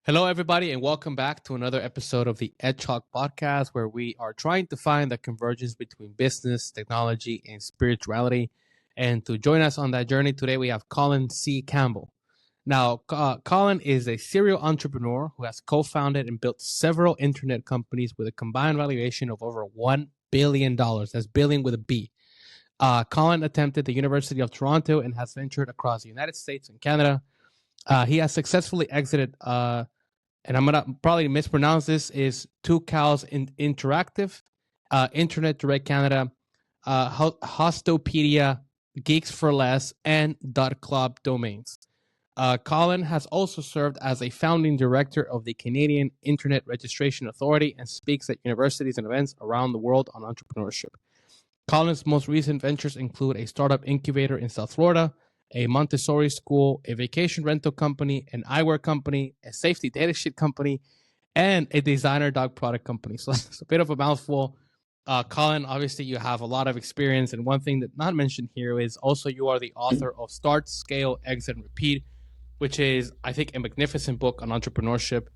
Hello, everybody, and welcome back to another episode of the Talk podcast, where we are trying to find the convergence between business, technology, and spirituality. And to join us on that journey today, we have Colin C. Campbell. Now, Colin is a serial entrepreneur who has co-founded and built several internet companies with a combined valuation of over $1 billion. That's billion with a B. Colin attempted the University of Toronto and has ventured across the United States and Canada. He has successfully exited and I'm gonna probably mispronounce this, is Two Cows Interactive, Internet Direct Canada, Hostopedia, Geeks for Less, and .club domains. Collin has also served as a founding director of the Canadian Internet Registration Authority and speaks at universities and events around the world on entrepreneurship. Collin's most recent ventures include a startup incubator in South Florida, a Montessori school, a vacation rental company, an eyewear company, a safety data sheet company, and a designer dog product company. So it's a bit of a mouthful. Collin, obviously you have a lot of experience, and one thing that not mentioned here is also you are the author of Start, Scale, Exit, and Repeat, which is, I think, a magnificent book on entrepreneurship.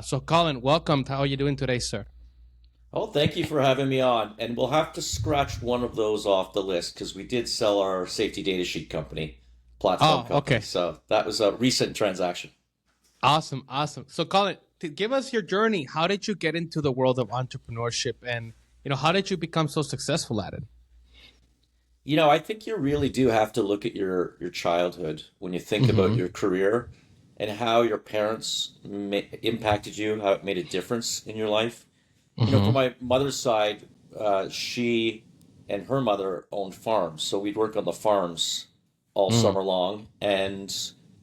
So Collin, welcome. How are you doing today, sir? Oh, thank you for having me on. And we'll have to scratch one of those off the list because we did sell our safety data sheet company, platform Oh, company. okay. So that was a recent transaction. Awesome, awesome. So, Colin, give us your journey. How did you get into the world of entrepreneurship, and how did you become so successful at it? I think you really do have to look at your childhood when you think about Mm-hmm. your career and how your parents impacted you, how it made a difference in your life. From Mm-hmm. my mother's side, she and her mother owned farms. So we'd work on the farms all Mm. summer long and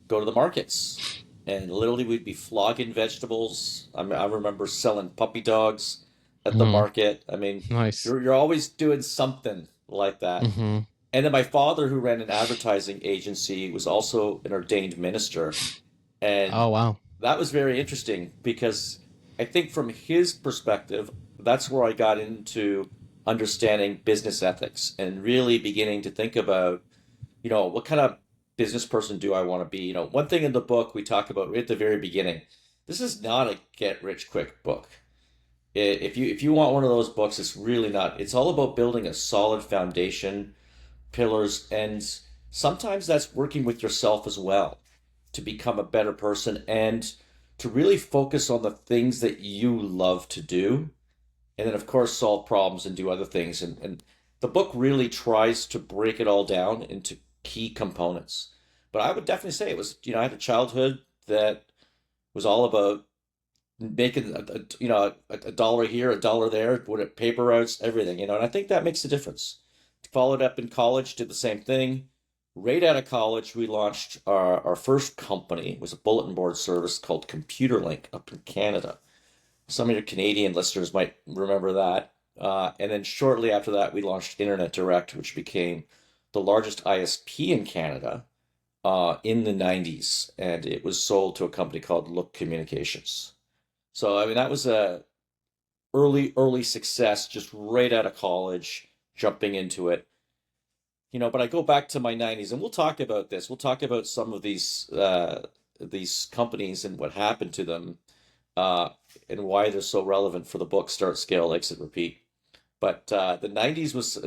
go to the markets. And literally, we'd be flogging vegetables. I remember selling puppy dogs at the Mm. market. I mean, Nice. you're always doing something like that. Mm-hmm. And then my father, who ran an advertising agency, was also an ordained minister. And Oh, wow. that was very interesting because I think from his perspective, that's where I got into understanding business ethics and really beginning to think about, what kind of business person do I want to be? One thing in the book we talk about right at the very beginning, this is not a get rich quick book. If you want one of those books, it's really not. It's all about building a solid foundation, pillars, and sometimes that's working with yourself as well to become a better person and to really focus on the things that you love to do. And then, of course, solve problems and do other things. And the book really tries to break it all down into key components. But I would definitely say it was, I had a childhood that was all about making, a dollar here, a dollar there, what it paper routes, everything, and I think that makes a difference. Followed up in college, did the same thing. Right out of college, we launched our first company. It was a bulletin board service called ComputerLink up in Canada. Some of your Canadian listeners might remember that. And then shortly after that, we launched Internet Direct, which became the largest ISP in Canada in the 90s. And it was sold to a company called Look Communications. So, I mean, that was a early success just right out of college, jumping into it. But I go back to my 90s, and we'll talk about this. We'll talk about some of these companies and what happened to them, uh, and why they're so relevant for the book Start, Scale, Exit, Repeat. But the 90s was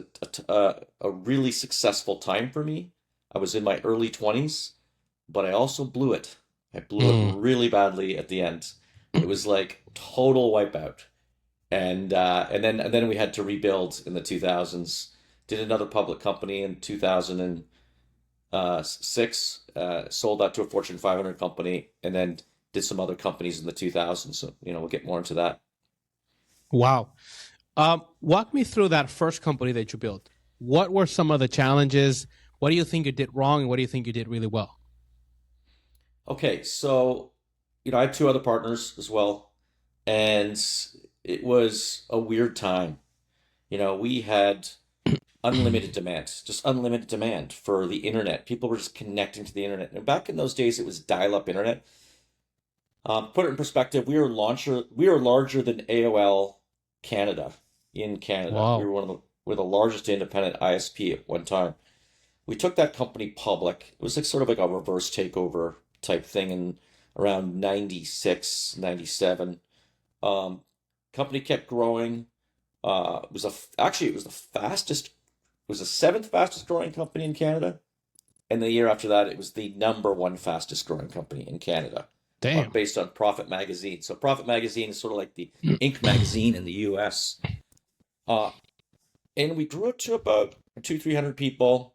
a really successful time for me. I was in my early 20s, but I also blew it. I blew it Mm. really badly at the end. It was like total wipeout. And then we had to rebuild in the 2000s. Did another public company in 2006. Sold that to a Fortune 500 company, and then did some other companies in the 2000s. So we'll get more into that. Wow. Walk me through that first company that you built. What were some of the challenges? What do you think you did wrong, and what do you think you did really well? Okay, so I had two other partners as well, and it was a weird time. We had unlimited demand, just unlimited demand for the internet. People were just connecting to the internet. And back in those days, it was dial-up internet. Put it in perspective, we were larger than AOL Canada in Canada. We Wow. were we're the largest independent ISP at one time. We took that company public. It was like sort of like a reverse takeover type thing, and around 96, 97. Company kept growing. It was the seventh fastest growing company in Canada. And the year after that, it was the number one fastest growing company in Canada, Damn. based on Profit Magazine. So Profit Magazine is sort of like the Inc. magazine in the U.S. And we grew it to about 300 people.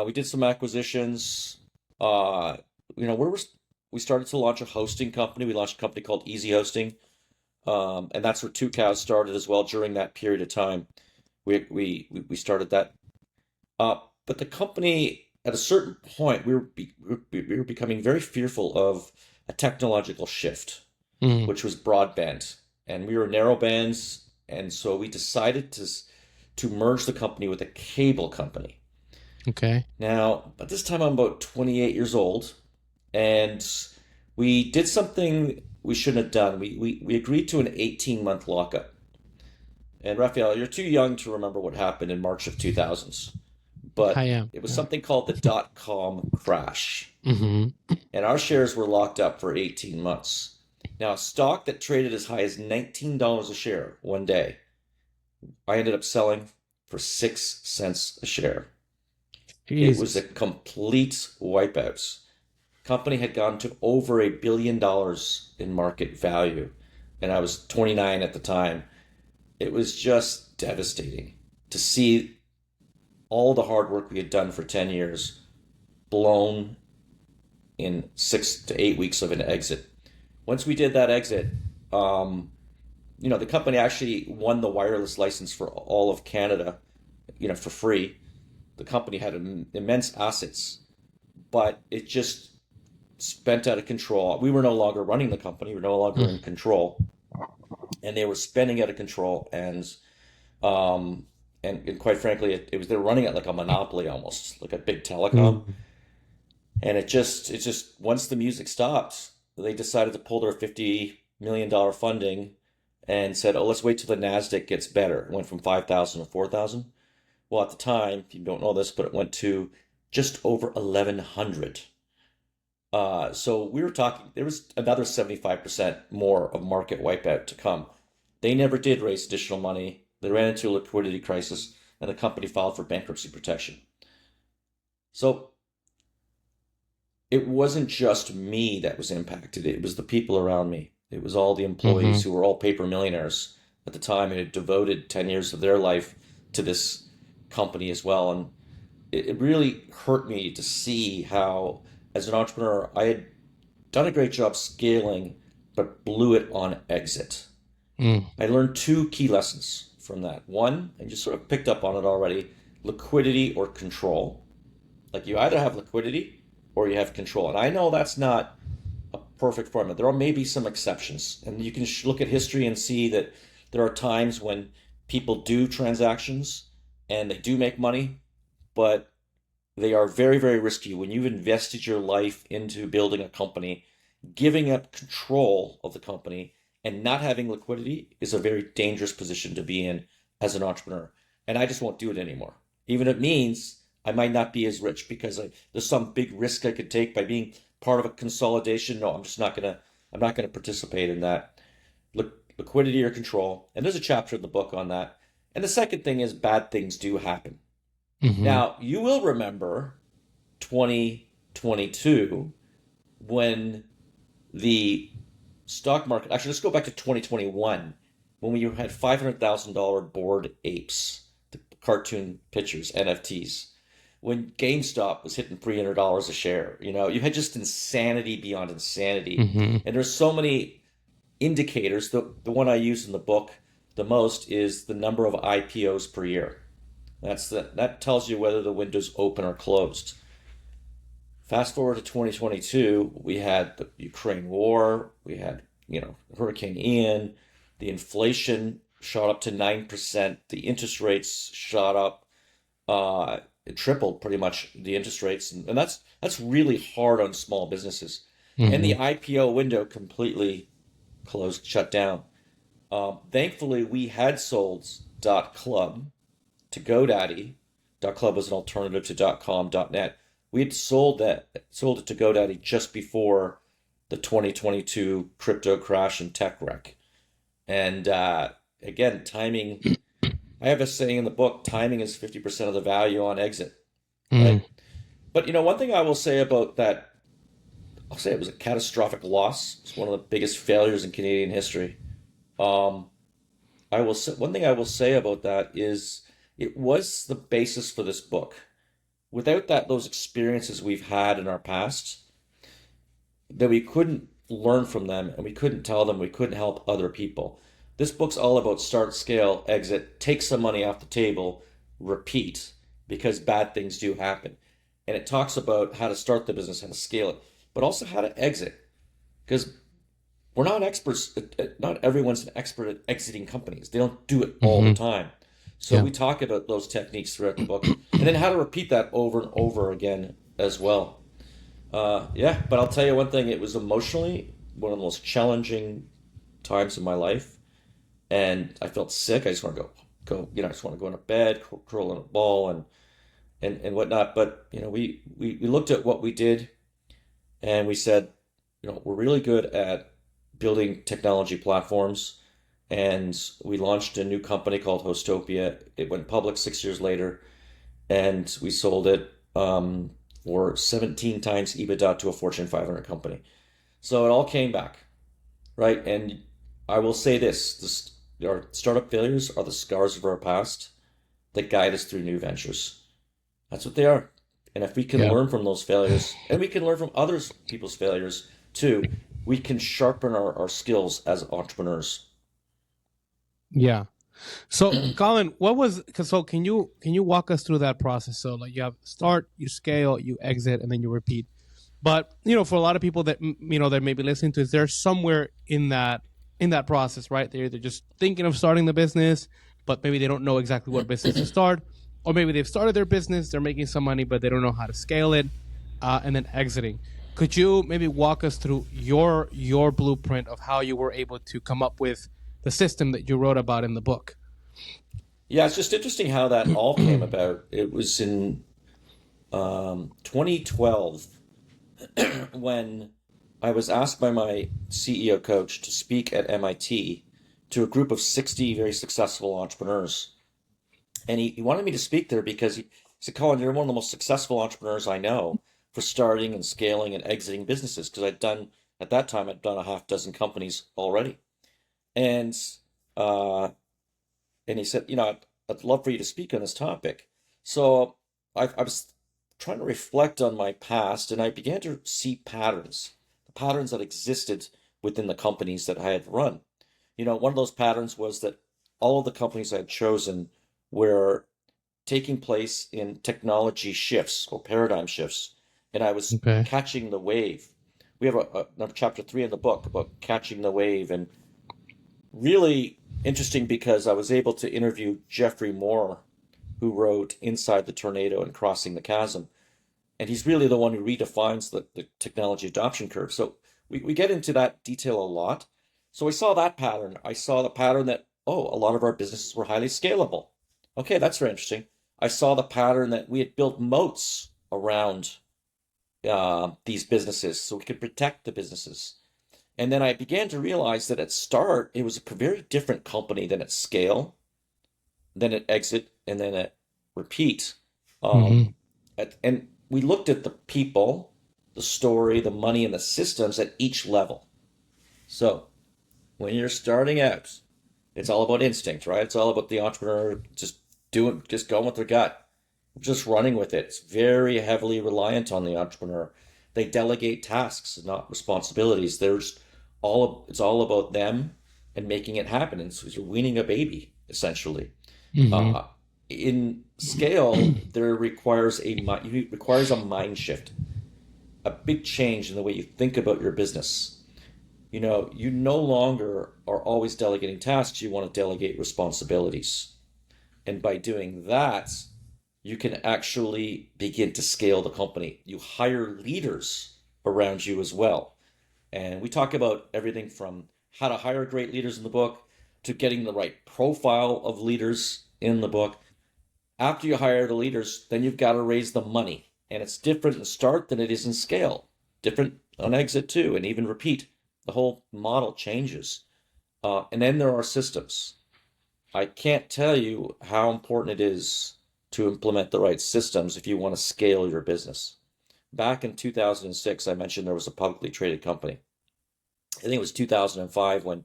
We did some acquisitions. We started to launch a hosting company. We launched a company called Easy Hosting, and that's where Two Cows started as well. During that period of time, we started that. But the company, at a certain point, we were becoming very fearful of a technological shift, which was broadband, and we were narrow bands, and so we decided to merge the company with a cable company. Okay. Now, at this time, I'm about 28 years old, and we did something we shouldn't have done. We agreed to an 18-month lockup. And Raphael, you're too young to remember what happened in March of 2000s, but I am. it was something called the dot-com crash, Mm-hmm. and our shares were locked up for 18 months. Now, a stock that traded as high as $19 a share one day, I ended up selling for 6 cents a share. Jesus. It was a complete wipeout. Company had gone to over $1 billion in market value, and I was 29 at the time. It was just devastating to see all the hard work we had done for 10 years blown in 6 to 8 weeks of an exit. Once we did that exit, the company actually won the wireless license for all of Canada, for free. The company had immense assets, but it just spent out of control. We were no longer running the company. We were no longer in control, and they were spending out of control. And quite frankly, they were running it like a monopoly, almost like a big telecom. And it just once the music stopped, they decided to pull their $50 million funding and said, "Oh, let's wait till the Nasdaq gets better." It went from 5,000 to 4,000. Well, at the time, you don't know this, but it went to just over 1,100. So we were talking, there was another 75% more of market wipeout to come. They never did raise additional money. They ran into a liquidity crisis, and the company filed for bankruptcy protection. So it wasn't just me that was impacted. It was the people around me. It was all the employees who were all paper millionaires at the time and had devoted 10 years of their life to this company as well. And it really hurt me to see how, as an entrepreneur, I had done a great job scaling, but blew it on exit. I learned two key lessons from that. One, and you sort of picked up on it already, liquidity or control. Like, you either have liquidity or you have control. And I know that's not a perfect formula. There are maybe some exceptions. And you can look at history and see that there are times when people do transactions and they do make money, but they are very, very risky. When you've invested your life into building a company, giving up control of the company and not having liquidity is a very dangerous position to be in as an entrepreneur. And I just won't do it anymore. Even if it means I might not be as rich because there's some big risk I could take by being part of a consolidation. No, I'm not gonna participate in that. Liquidity or control. And there's a chapter in the book on that. And the second thing is bad things do happen. Now, you will remember 2022 when the stock market, actually, let's go back to 2021 when we had $500,000 Bored Apes, the cartoon pictures, NFTs, when GameStop was hitting $300 a share. You had just insanity beyond insanity. And there's so many indicators. The one I use in the book the most is the number of IPOs per year. That tells you whether the window's open or closed. Fast forward to 2022, we had the Ukraine war, we had Hurricane Ian, the inflation shot up to 9%, the interest rates shot up, it tripled pretty much the interest rates, and that's really hard on small businesses. And the IPO window completely closed, shut down. Thankfully, we had sold .club to GoDaddy. .club was an alternative to .com, .net. We had sold it to GoDaddy just before the 2022 crypto crash and tech wreck. And again, timing, I have a saying in the book, timing is 50% of the value on exit, Mm. right? But one thing I will say about that, I'll say it was a catastrophic loss. It's one of the biggest failures in Canadian history. Um, I will say, one thing I will say about that is it was the basis for this book. Without that, those experiences we've had in our past, that we couldn't learn from them and we couldn't tell them, we couldn't help other people. This book's all about start, scale, exit, take some money off the table, repeat, because bad things do happen. And it talks about how to start the business, how to scale it, but also how to exit. Because we're not experts, not everyone's an expert at exiting companies. They don't do it all the Mm-hmm. time. So Yeah. we talk about those techniques throughout the book, and then how to repeat that over and over again as well. Yeah, but I'll tell you one thing, it was emotionally one of the most challenging times in my life. And I felt sick. I just want to go, I just want to go into bed, curl in a ball and whatnot. But, we looked at what we did and we said, we're really good at building technology platforms. And we launched a new company called Hostopia. It went public 6 years later, and we sold it for 17 times EBITDA to a Fortune 500 company. So it all came back, right? And I will say this, our startup failures are the scars of our past that guide us through new ventures. That's what they are. And if we can Yeah. learn from those failures, and we can learn from others people's failures too, we can sharpen our skills as entrepreneurs. Yeah. So, Colin, can you walk us through that process? So, like, you have start, you scale, you exit, and then you repeat. But for a lot of people that that may be listening to, is there somewhere in that process, right? They're just thinking of starting the business, but maybe they don't know exactly what business to start, or maybe they've started their business, they're making some money, but they don't know how to scale it, and then exiting. Could you maybe walk us through your blueprint of how you were able to come up with the system that you wrote about in the book? Yeah, it's just interesting how that all came about. It was in 2012 when I was asked by my CEO coach to speak at MIT to a group of 60 very successful entrepreneurs. And he wanted me to speak there because he said, Colin, you're one of the most successful entrepreneurs I know for starting and scaling and exiting businesses. Because at that time, I'd done a half dozen companies already. And uh, and he said, I'd love for you to speak on this topic. So I was trying to reflect on my past, and I began to see patterns, the patterns that existed within the companies that I had run. One of those patterns was that all of the companies I had chosen were taking place in technology shifts or paradigm shifts, and I was Okay. catching the wave. We have another chapter 3 in the book about catching the wave, and really interesting because I was able to interview Jeffrey Moore, who wrote Inside the Tornado and Crossing the Chasm. And he's really the one who redefines the technology adoption curve. So we get into that detail a lot. So I saw that pattern. I saw the pattern that, a lot of our businesses were highly scalable. Okay, that's very interesting. I saw the pattern that we had built moats around these businesses so we could protect the businesses. And then I began to realize that at start, it was a very different company than at scale, then at exit, and then at repeat. Mm-hmm. And we looked at the people, the story, the money, and the systems at each level. So when you're starting out, it's all about instinct, right? It's all about the entrepreneur just going with their gut, just running with it. It's very heavily reliant on the entrepreneur. They delegate tasks, not responsibilities. It's all about them and making it happen. And so you're weaning a baby, essentially. Mm-hmm. Uh, in scale, requires a mind shift, a big change in the way you think about your business. You no longer are always delegating tasks. You want to delegate responsibilities, and by doing that, you can actually begin to scale the company. You hire leaders around you as well. And we talk about everything from how to hire great leaders in the book to getting the right profile of leaders in the book. After you hire the leaders, then you've got to raise the money. And it's different in start than it is in scale. different on exit too, and even repeat. The whole model changes. And then there are systems. I can't tell you how important it is to implement the right systems if you want to scale your business. Back in 2006, I mentioned there was a publicly traded company. I think it was 2005 when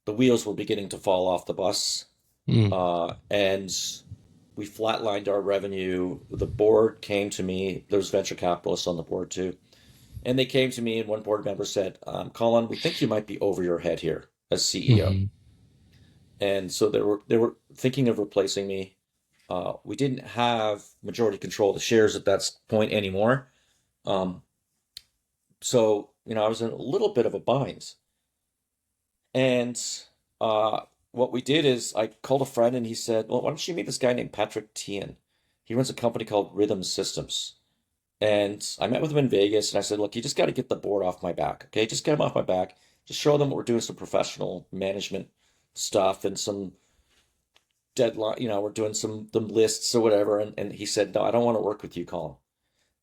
the wheels were beginning to fall off the bus, and we flatlined our revenue. The board came to me. There was venture capitalists on the board too. And they came to me, and one board member said, Colin, we think you might be over your head here as CEO. And so they were thinking of replacing me. We didn't have majority control of the shares at that point anymore. So, I was in a little bit of a bind. And what we did is I called a friend and he said, well, why don't you meet this guy named Patrick Tian? He runs a company called Rhythm Systems. And I met with him in Vegas and I said, look, you just got to get the board off my back. Okay, just get them off my back. Just show them what we're doing, some professional management stuff and some deadline, we're doing some lists or whatever. And he said, no, I don't want to work with you, Colin.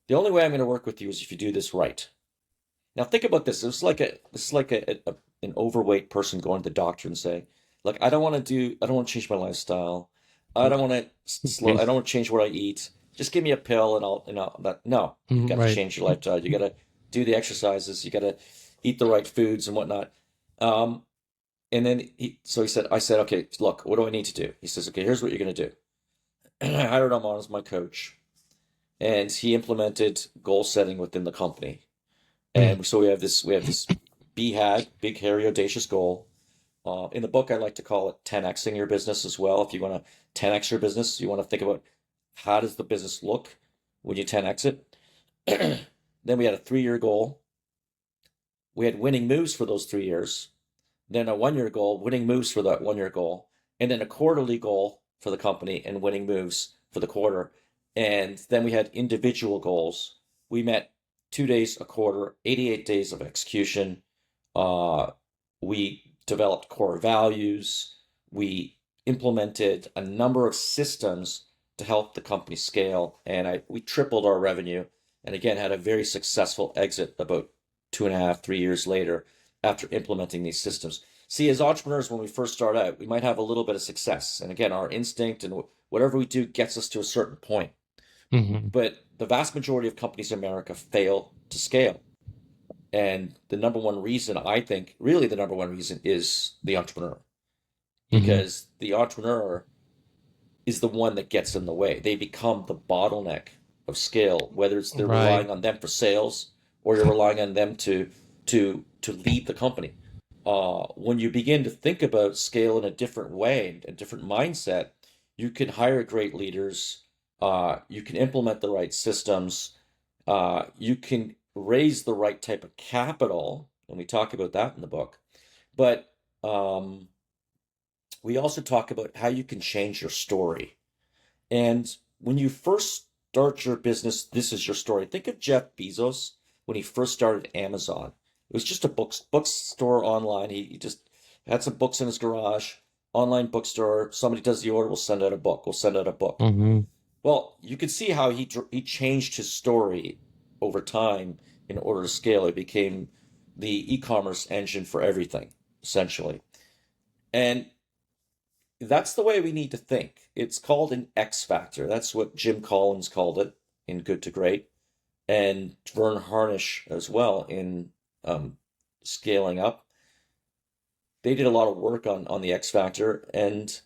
The only way I'm going to work with you is if you do this right. Now think about this. This is like an overweight person going to the doctor and saying, look, I don't want to change my lifestyle. I don't want to change what I eat. Just give me a pill and no, you got to change your lifestyle. You got to do the exercises. You got to eat the right foods and whatnot. And then I said, okay, look, what do I need to do? He says, okay, here's what you're going to do. And I hired him on as my coach, and he implemented goal setting within the company. And so we have this BHAG, big, hairy, audacious goal. In the book, I like to call it 10xing your business as well. If you want to 10x your business, you want to think about how does the business look when you 10x it. Then we had a 3-year goal. We had winning moves for those 3 years. Then a 1-year goal, winning moves for that 1-year goal. And then a quarterly goal for the company and winning moves for the quarter. And then we had individual goals. We met 2 days a quarter, 88 days of execution. We developed core values. We implemented a number of systems to help the company scale. And we tripled our revenue. And again, had a very successful exit about 2.5, 3 years later after implementing these systems. See, as entrepreneurs, when we first start out, we might have a little bit of success. And again, our instinct and whatever we do gets us to a certain point. But the vast majority of companies in America fail to scale. And the number one reason, I think, really the number one reason is the entrepreneur. Because the entrepreneur is the one that gets in the way. They become the bottleneck of scale, whether it's they're relying on them for sales or you're relying on them to lead the company. When you begin to think about scale in a different way, a different mindset, you can hire great leaders. You can implement the right systems. You can raise the right type of capital, and we talk about that in the book. But we also talk about how you can change your story. And when you first start your business, this is your story. Think of Jeff Bezos when he first started Amazon. It was just a bookstore online. He just had some books in his garage, online bookstore. Somebody does the order, we'll send out a book. Well, you could see how he changed his story over time in order to scale. It became the e-commerce engine for everything, essentially. And that's the way we need to think. It's called an X factor. That's what Jim Collins called it in Good to Great, and Vern Harnish as well in Scaling Up. They did a lot of work on the X factor, and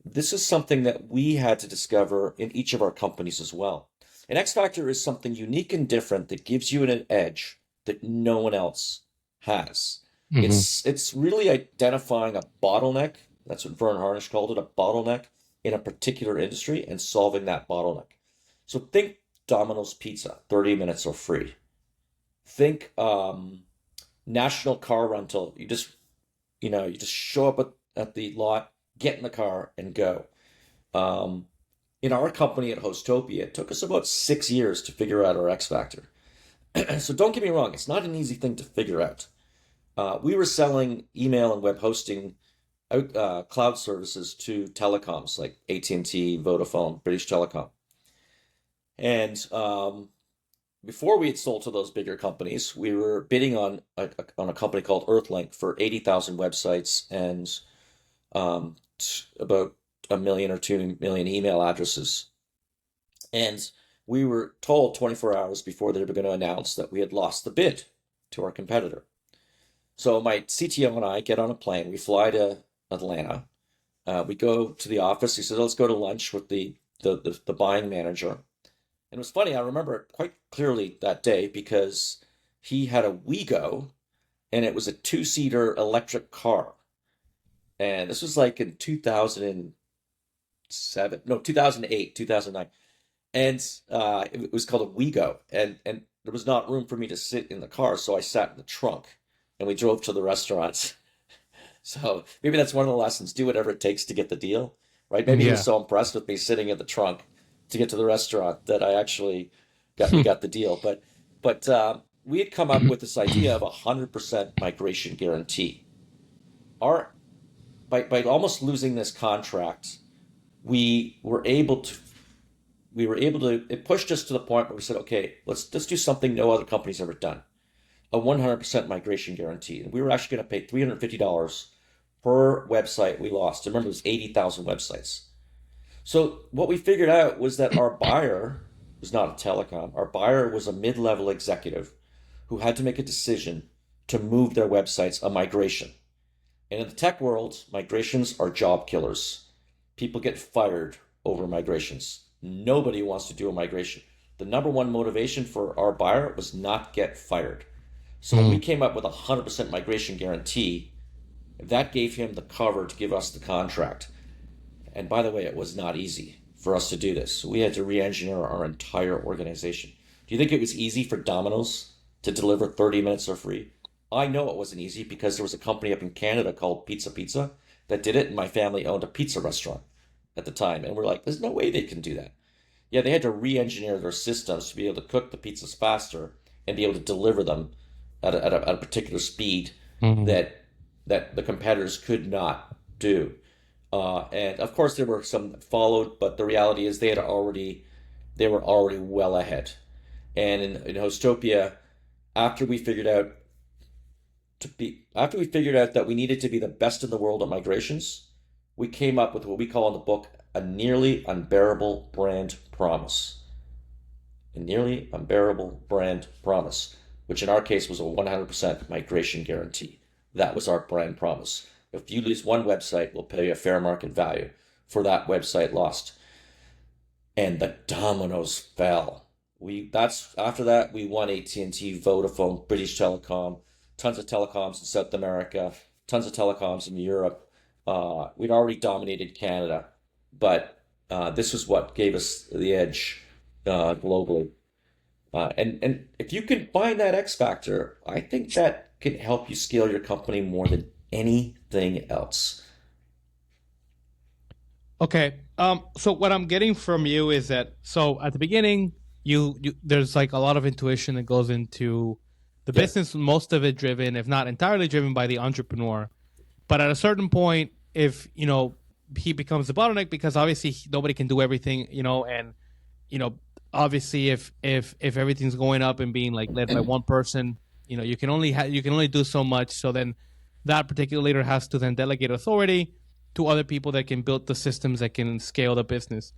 this is something that we had to discover in each of our companies as well. An X factor is something unique and different that gives you an edge that no one else has. It's really identifying a bottleneck. That's what Vern Harnish called it, a bottleneck in a particular industry, and solving that bottleneck. So think Domino's Pizza, 30 minutes or free. Think national car rental. You just show up at the lot, get in the car, and go. In our company at Hostopia, it took us about 6 years to figure out our X factor. So don't get me wrong, it's not an easy thing to figure out. We were selling email and web hosting cloud services to telecoms like AT&T, Vodafone, British Telecom. And before we had sold to those bigger companies, we were bidding on a company called Earthlink for 80,000 websites and about a million or 2 million email addresses. And we were told 24 hours before they were going to announce that we had lost the bid to our competitor. So my CTO and I get on a plane. We fly to Atlanta. We go to the office. He says, let's go to lunch with the buying manager. And it was funny. I remember it quite clearly that day because he had a WeGo, and it was a 2-seater electric car. And this was like in 2007, no, 2008, 2009. And it was called a WeGo. And there was not room for me to sit in the car, so I sat in the trunk and we drove to the restaurants. So maybe that's one of the lessons. Do whatever it takes to get the deal, right? Maybe he was so impressed with me sitting in the trunk to get to the restaurant that I actually got the deal. But we had come up with this idea of 100% migration guarantee. By almost losing this contract, we were able to. It pushed us to the point where we said, okay, let's do something no other company's ever done. A 100% migration guarantee. And we were actually going to pay $350 per website we lost. Remember, it was 80,000 websites. So what we figured out was that our buyer was not a telecom. Our buyer was a mid-level executive who had to make a decision to move their websites, a migration. And in the tech world, migrations are job killers. People get fired over migrations. Nobody wants to do a migration. The number one motivation for our buyer was not get fired. So when we came up with a 100% migration guarantee, that gave him the cover to give us the contract. And by the way, it was not easy for us to do this. We had to re-engineer our entire organization. Do you think it was easy for Domino's to deliver 30 minutes for free? I know it wasn't easy because there was a company up in Canada called Pizza that did it, and my family owned a pizza restaurant at the time. And we're like, there's no way they can do that. Yeah, they had to re-engineer their systems to be able to cook the pizzas faster and be able to deliver them at a particular speed that the competitors could not do. And of course, there were some that followed, but the reality is they were already well ahead. And in Hostopia, after we figured out that we needed to be the best in the world at migrations, we came up with what we call in the book a nearly unbearable brand promise. A nearly unbearable brand promise, which in our case was a 100% migration guarantee. That was our brand promise. If you lose one website, we'll pay you a fair market value for that website lost. And the dominoes fell. After that, we won AT&T, Vodafone, British Telecom, tons of telecoms in South America, tons of telecoms in Europe. We'd already dominated Canada, but this was what gave us the edge globally. And if you can find that X factor, I think that can help you scale your company more than anything else. Okay. So what I'm getting from you is that, so at the beginning, you there's like a lot of intuition that goes into the business, most of it driven, if not entirely driven, by the entrepreneur. But at a certain point, if he becomes the bottleneck, because obviously nobody can do everything, and obviously if everything's going up and being like led by one person, you can only do so much. So then that particular leader has to then delegate authority to other people that can build the systems that can scale the business.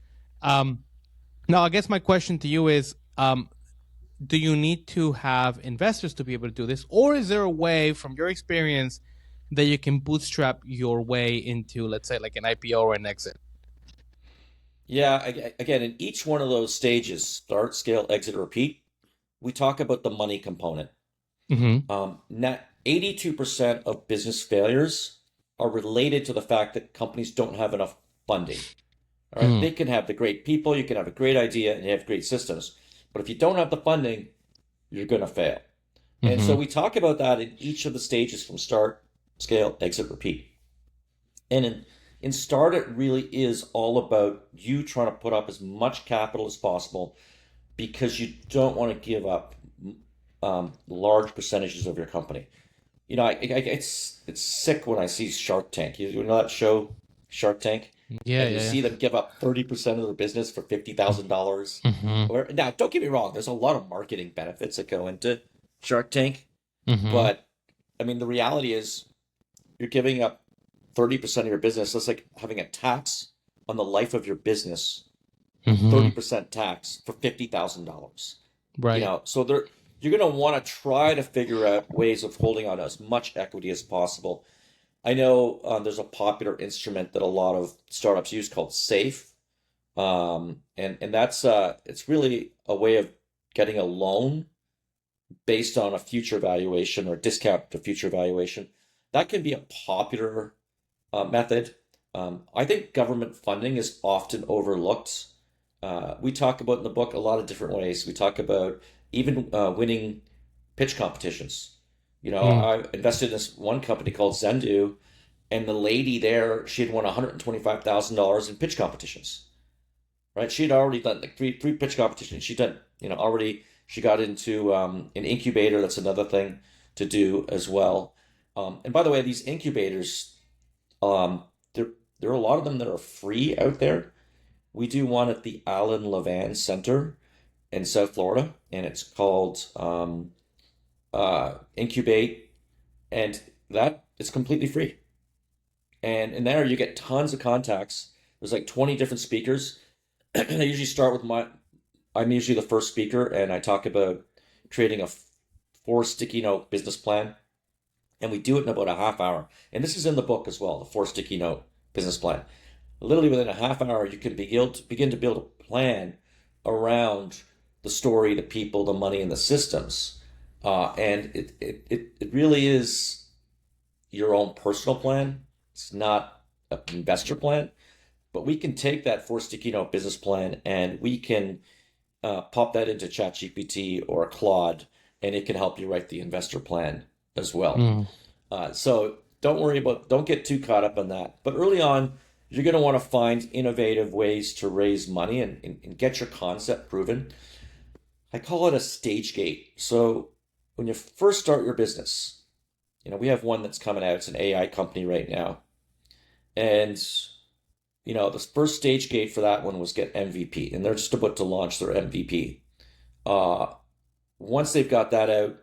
Now, I guess my question to you is, do you need to have investors to be able to do this? Or is there a way, from your experience, that you can bootstrap your way into, let's say, like an IPO or an exit? Yeah, again, in each one of those stages, start, scale, exit, repeat, we talk about the money component. 82% of business failures are related to the fact that companies don't have enough funding. All right, they can have the great people, you can have a great idea, and you have great systems. But if you don't have the funding, you're going to fail. And so we talk about that in each of the stages from start, scale, exit, repeat. And in start, it really is all about you trying to put up as much capital as possible because you don't want to give up large percentages of your company. It's sick when I see Shark Tank. You know that show, Shark Tank? Yeah, and you yeah, yeah. see them give up 30% of their business for $50,000. Mm-hmm. Or now, don't get me wrong, there's a lot of marketing benefits that go into Shark Tank, Mm-hmm. but I mean, the reality is you're giving up 30% of your business. That's like having a tax on the life of your business, a Mm-hmm. 30% tax for $50,000. Right. So you're going to want to try to figure out ways of holding on to as much equity as possible. I know there's a popular instrument that a lot of startups use called SAFE, and that's it's really a way of getting a loan based on a future valuation or discount to future valuation. That can be a popular method. I think government funding is often overlooked. We talk about in the book a lot of different ways. We talk about even winning pitch competitions. Mm. I invested in this one company called Zendu, and the lady there, she had won $125,000 in pitch competitions. Right? She had already done like three pitch competitions. She'd done, already. She got into an incubator. That's another thing to do as well. And by the way, these incubators, um, there there are a lot of them that are free out there. We do one at the Alan Levan Center in South Florida, and it's called Incubate, and that it's completely free. And in there, you get tons of contacts. There's like 20 different speakers. I usually start with I'm usually the first speaker, and I talk about creating a four sticky note business plan. And we do it in about a half hour. And this is in the book as well, the four sticky note business plan. Literally within a half hour, you can begin to build a plan around the story, the people, the money, and the systems. And it really is your own personal plan. It's not an investor plan, but we can take that four sticky note business plan and we can pop that into ChatGPT or Claude, and it can help you write the investor plan as well. Mm. So don't get too caught up on that. But early on, you're going to want to find innovative ways to raise money and get your concept proven. I call it a stage gate. So when you first start your business, we have one that's coming out. It's an AI company right now. And, the first stage gate for that one was get MVP. And they're just about to launch their MVP. Once they've got that out,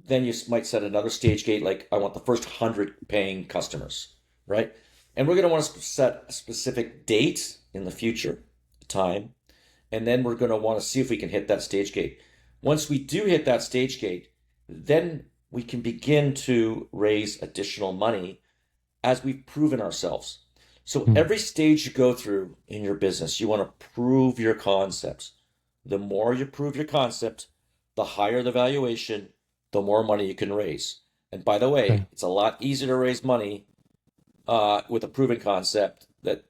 then you might set another stage gate, like I want the first 100 paying customers, right? And we're going to want to set a specific date in the future, time, and then we're going to want to see if we can hit that stage gate. Once we do hit that stage gate, then we can begin to raise additional money as we've proven ourselves. So Mm. every stage you go through in your business, you want to prove your concepts. The more you prove your concept, the higher the valuation, the more money you can raise. And by the Okay. way, it's a lot easier to raise money with a proven concept that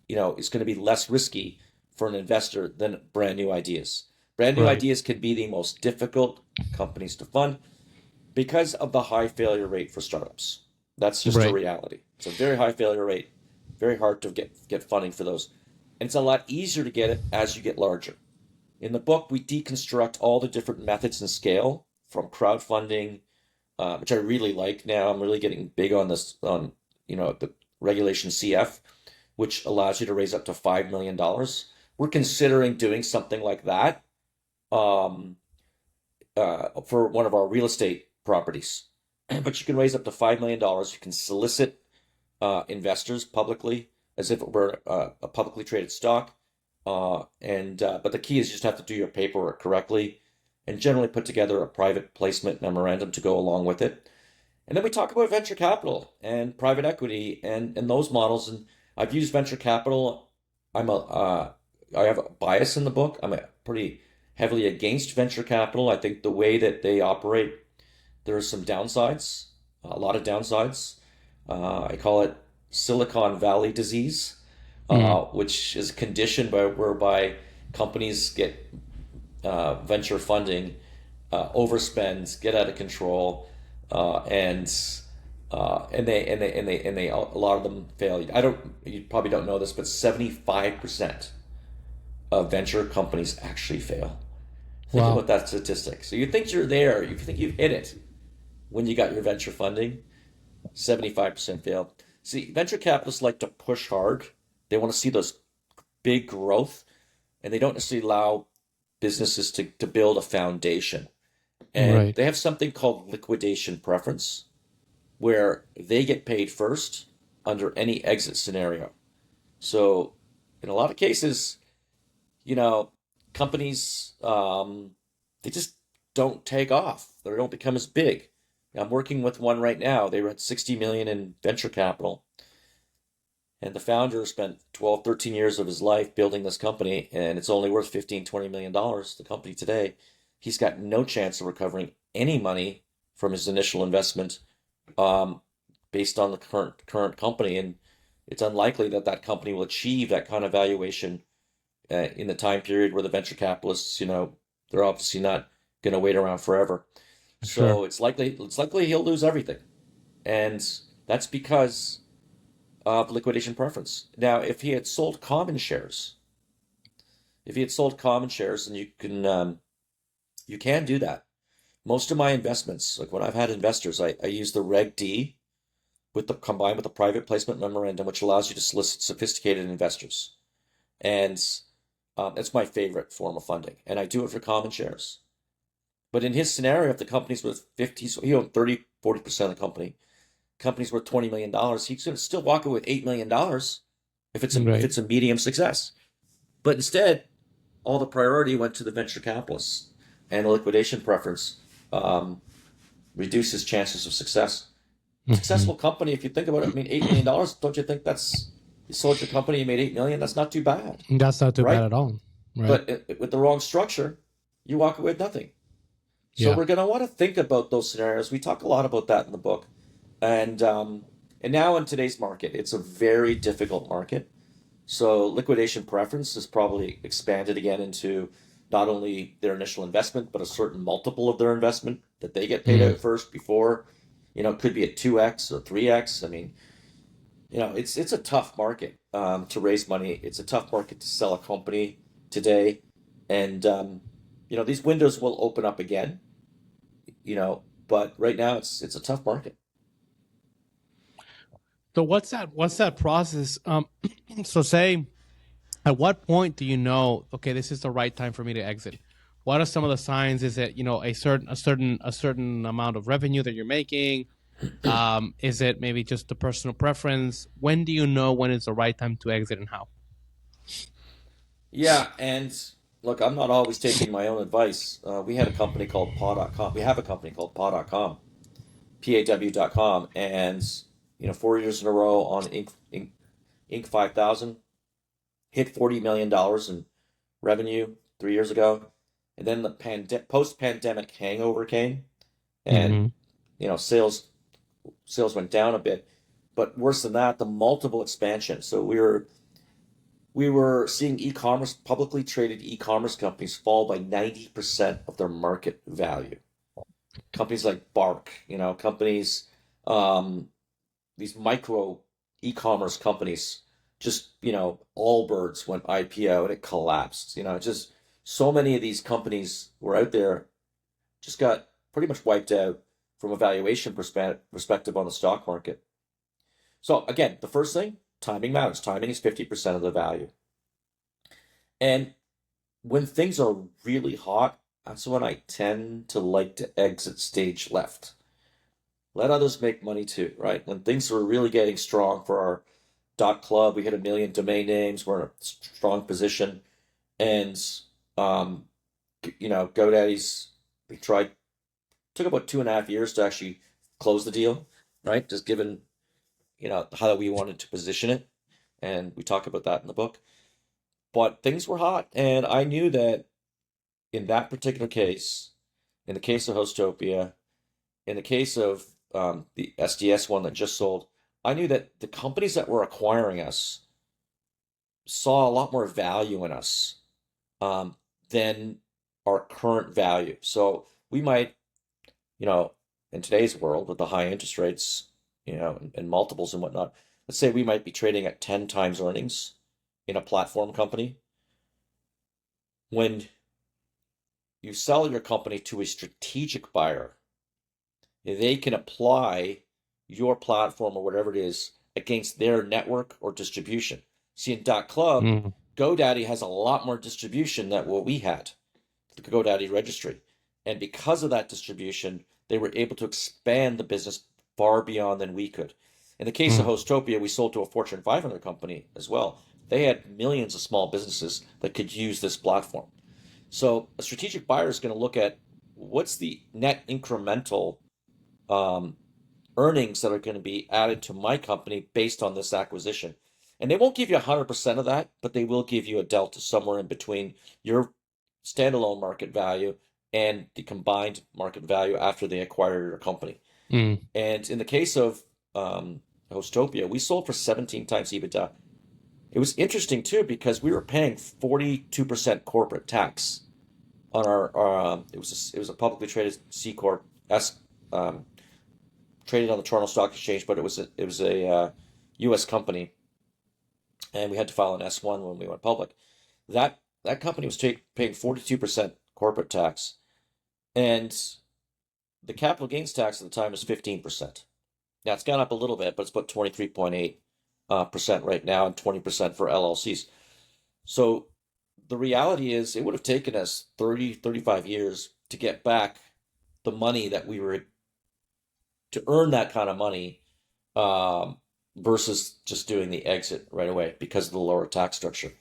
is going to be less risky for an investor than brand new ideas. Brand new Right. ideas can be the most difficult companies to fund because of the high failure rate for startups. That's just a Right. reality. It's a very high failure rate, very hard to get funding for those. And it's a lot easier to get it as you get larger. In the book, we deconstruct all the different methods and scale from crowdfunding, which I really like now. I'm really getting big on this, on the regulation CF, which allows you to raise up to $5 million. We're considering doing something like that um, for one of our real estate properties. But you can raise up to $5 million. You can solicit investors publicly as if it were a publicly traded stock. But the key is you just have to do your paperwork correctly and generally put together a private placement memorandum to go along with it. And then we talk about venture capital and private equity and those models. And I've used venture capital. I have a bias in the book. I'm pretty heavily against venture capital. I think the way that they operate, there are some downsides, a lot of downsides. I call it Silicon Valley disease, Mm. which is a condition whereby companies get venture funding, overspend, get out of control, and they a lot of them fail. You probably don't know this, but 75% of venture companies actually fail. Think Wow. about that statistic. So you think you're there, you think you've hit it when you got your venture funding, 75% fail. See, venture capitalists like to push hard, They want to see those big growth, and they don't necessarily allow businesses to build a foundation. And Right. they have something called liquidation preference, where they get paid first under any exit scenario. So in a lot of cases, you know, companies they just don't take off. They don't become as big. I'm working with one right now. They were at 60 million in venture capital, and the founder spent 12, 13 years of his life building this company, and it's only worth 15, 20 million dollars, the company today. He's got no chance of recovering any money from his initial investment, um, based on the current company, and it's unlikely that that company will achieve that kind of valuation in the time period where the venture capitalists, they're obviously not going to wait around forever. Sure. So it's likely he'll lose everything, and that's because of liquidation preference. Now, if he had sold common shares, and you can do that. Most of my investments, like when I've had investors, I use the Reg D combined with the private placement memorandum, which allows you to solicit sophisticated investors. And it's my favorite form of funding. And I do it for common shares. But in his scenario, if the company's worth 50, so he owned 30, 40% of the company's worth $20 million, he's going to still walk away with $8 million if it's Right. a medium success. But instead, all the priority went to the venture capitalists, and the liquidation preference reduces chances of success. Hmm. Successful company, if you think about it, I mean, $8 million, don't you think you sold your company, you made $8 million, that's not too bad, That's not too bad right? at all. Right. But with the wrong structure, you walk away with nothing. So Yeah. we're going to want to think about those scenarios. We talk a lot about that in the book. And now in today's market, it's a very difficult market. So liquidation preference is probably expanded again into not only their initial investment, but a certain multiple of their investment that they get paid Mm. out first before, it could be at 2x or 3x. I mean, it's a tough market to raise money. It's a tough market to sell a company today. And, these windows will open up again, but right now it's a tough market. So what's that process? So say, at what point do you know, okay, this is the right time for me to exit? What are some of the signs? Is it, a certain amount of revenue that you're making? Is it maybe just the personal preference? When do you know when it's the right time to exit and how? Yeah, and look, I'm not always taking my own advice. We had a company called paw.com. We have a company called paw.com, paw.com, and 4 years in a row on Inc. 5000, hit $40 million in revenue 3 years ago, and then the post-pandemic hangover came, and Mm-hmm. sales went down a bit, but worse than that, the multiple expansion. So we were seeing publicly traded e-commerce companies fall by 90% of their market value. Companies like Bark, companies, um, these micro e-commerce companies, just, Allbirds went IPO and it collapsed. Just so many of these companies were out there, just got pretty much wiped out from a valuation perspective on the stock market. So again, the first thing, timing matters. Timing is 50% of the value. And when things are really hot, that's when I tend to like to exit stage left. Let others make money too, right? When things were really getting strong for our .club, we hit 1 million domain names, we're in a strong position. And, um, GoDaddy's, we tried, took about 2.5 years to actually close the deal, right? Just given, how we wanted to position it. And we talk about that in the book. But things were hot, and I knew that in that particular case, in the case of Hostopia, in the case of the SDS one that just sold, I knew that the companies that were acquiring us saw a lot more value in us, um, than our current value. So we might, you know, in today's world with the high interest rates, and multiples and whatnot, let's say we might be trading at 10 times earnings in a platform company. When you sell your company to a strategic buyer, they can apply your platform or whatever it is against their network or distribution. See, in .club, Mm. GoDaddy has a lot more distribution than what we had, the GoDaddy registry. And because of that distribution, they were able to expand the business far beyond than we could. In the case of Mm. Hostopia, we sold to a Fortune 500 company as well. They had millions of small businesses that could use this platform. So a strategic buyer is going to look at what's the net incremental um, earnings that are going to be added to my company based on this acquisition. And they won't give you 100% of that, but they will give you a delta somewhere in between your standalone market value and the combined market value after they acquire your company. Mm. And in the case of Hostopia, we sold for 17 times EBITDA. It was interesting too because we were paying 42% corporate tax on our it was a publicly traded C corp S traded on the Toronto Stock Exchange, but it was a U.S. company, and we had to file an S-1 when we went public. That company was paying 42% corporate tax, and the capital gains tax at the time was 15%. Now it's gone up a little bit, but it's about 23.8% right now, and 20% for LLCs. So the reality is, it would have taken us 30, 35 years to get back the money that we were to earn that kind of money, um, versus just doing the exit right away because of the lower tax structure.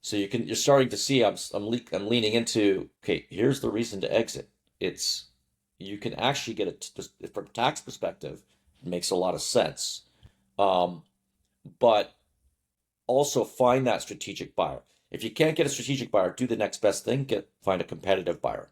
So you're starting to see I'm leaning into, okay, here's the reason to exit. It's you can actually get it just from a tax perspective. It makes a lot of sense, um, but also find that strategic buyer. If you can't get a strategic buyer, do the next best thing. Find a competitive buyer.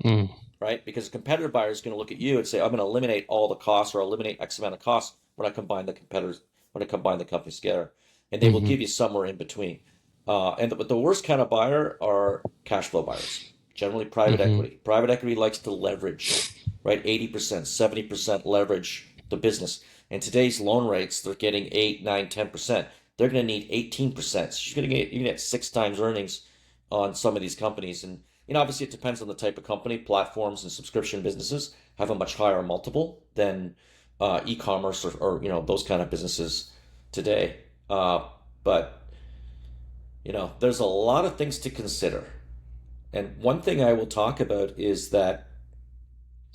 Mm. Right? Because a competitive buyer is going to look at you and say, I'm going to eliminate all the costs or eliminate X amount of costs when I combine the competitors, when I combine the companies together. And they will Mm-hmm. give you somewhere in between. But the worst kind of buyer are cash flow buyers, generally private Mm-hmm. equity. Private equity likes to leverage, right? 80%, 70% leverage the business. And today's loan rates, they're getting 8, 9, 10%. They're going to need 18%. So you're going to get 6 times earnings on some of these companies. And obviously it depends on the type of company. Platforms and subscription businesses have a much higher multiple than e-commerce or those kind of businesses today. But there's a lot of things to consider. And one thing I will talk about is that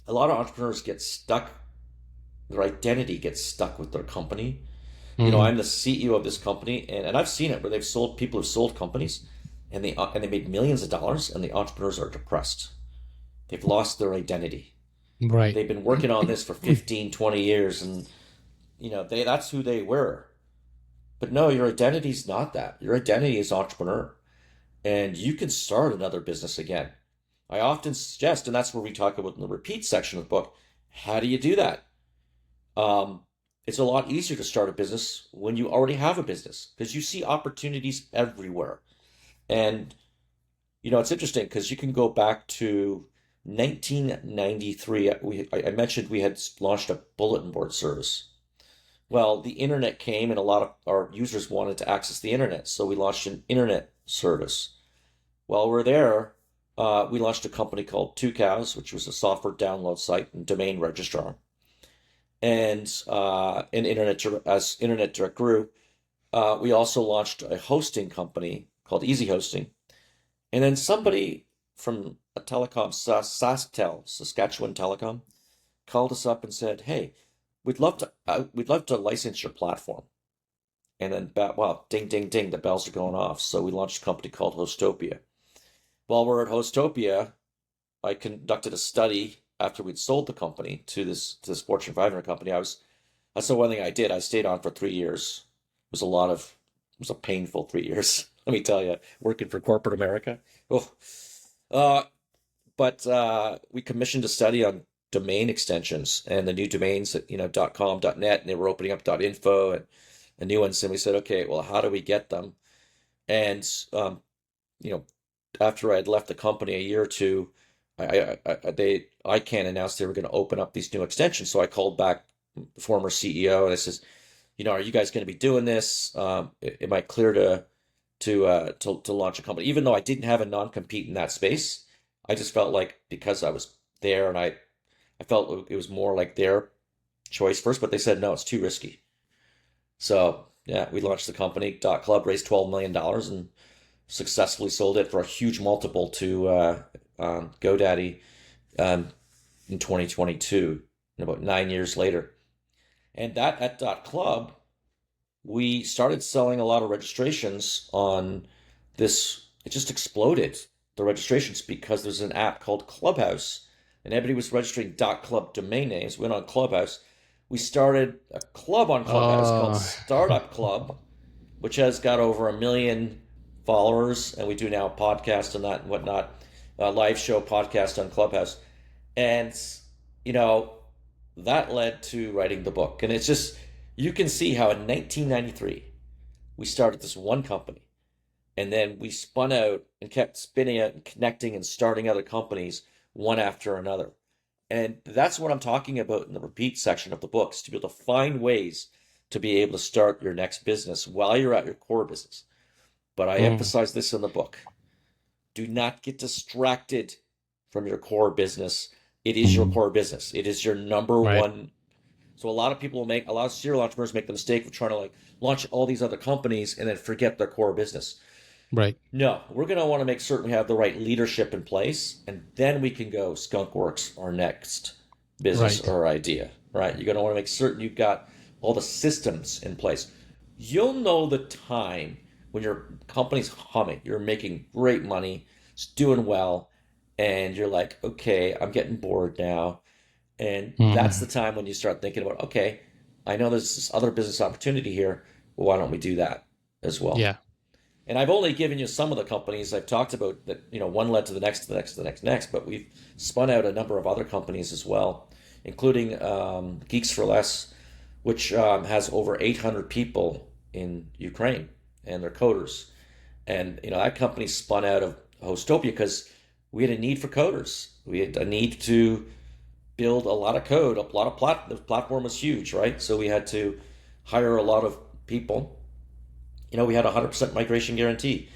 a lot of entrepreneurs get stuck. Their identity gets stuck with their company. Mm. I'm the CEO of this company, and I've seen it where people have sold companies, and they made millions of dollars, and the entrepreneurs are depressed. They've lost their identity. Right. They've been working on this for 15, 20 years, and that's who they were. But no, your identity's not that. Your identity is entrepreneur, and you can start another business again. I often suggest, and that's where we talk about in the repeat section of the book, how do you do that? It's a lot easier to start a business when you already have a business because you see opportunities everywhere. And it's interesting because you can go back to 1993. I mentioned we had launched a bulletin board service. Well, the internet came and a lot of our users wanted to access the internet, so we launched an internet service. While we're there, we launched a company called Two Cows, which was a software download site and domain registrar. And as Internet Direct grew, we also launched a hosting company called Easy Hosting. And then somebody from a telecom, SaskTel, Saskatchewan Telecom, called us up and said, "Hey, we'd love to license your platform." And then, wow, ding, ding, ding, the bells are going off. So we launched a company called Hostopia. While we're at Hostopia, I conducted a study after we'd sold the company to this Fortune 500 company. That's the one thing I did. I stayed on for 3 years. It was a painful 3 years. Let me tell you, working for corporate America. Oh, uh, but we commissioned a study on domain extensions and the new domains at .com, .net, and they were opening up .info and new ones. And we said, okay, well, how do we get them? And you know, after I had left the company a year or two, ICANN announced they were going to open up these new extensions. So I called back the former CEO and I says, are you guys going to be doing this? Am I clear to launch a company? Even though I didn't have a non-compete in that space, I just felt like because I was there and I felt it was more like their choice first, but they said no, it's too risky. So Yeah, we launched the company. Club raised $12 million and successfully sold it for a huge multiple to GoDaddy um, in 2022, about 9 years later. And that at .club, we started selling a lot of registrations on this. It just exploded, the registrations, because there's an app called Clubhouse, and everybody was registering .club domain names. Went on Clubhouse. We started a club on Clubhouse called Startup Club, which has got over 1 million followers, and we do now a podcast on that and whatnot, a live show podcast on Clubhouse. And, you know, that led to writing the book. And it's just, you can see how in 1993, we started this one company, and then we spun out and kept spinning out and connecting and starting other companies one after another. And that's what I'm talking about in the repeat section of the book, is to be able to find ways to be able to start your next business while you're at your core business. But I emphasize this in the book. Do not get distracted from your core business. It is your core business. It is your number one. So a lot of serial entrepreneurs make the mistake of trying to launch all these other companies and then forget their core business. Right. No, we're going to want to make certain we have the right leadership in place, and then we can go skunkworks our next business or idea, right? You're going to want to make certain you've got all the systems in place. You'll know the time when your company's humming, you're making great money, it's doing well, and you're like, okay, I'm getting bored now. And that's the time when you start thinking about, okay, I know there's this other business opportunity here. Well, why don't we do that as well? Yeah. And I've only given you some of the companies I've talked about that, one led to the next, to the next, to the next, but we've spun out a number of other companies as well, including Geeks for Less, which has over 800 people in Ukraine, and they're coders. And, that company spun out of Hostopia because we had a need for coders. We had a need to build a lot of code, the platform was huge, right? So we had to hire a lot of people. We had a 100% migration guarantee.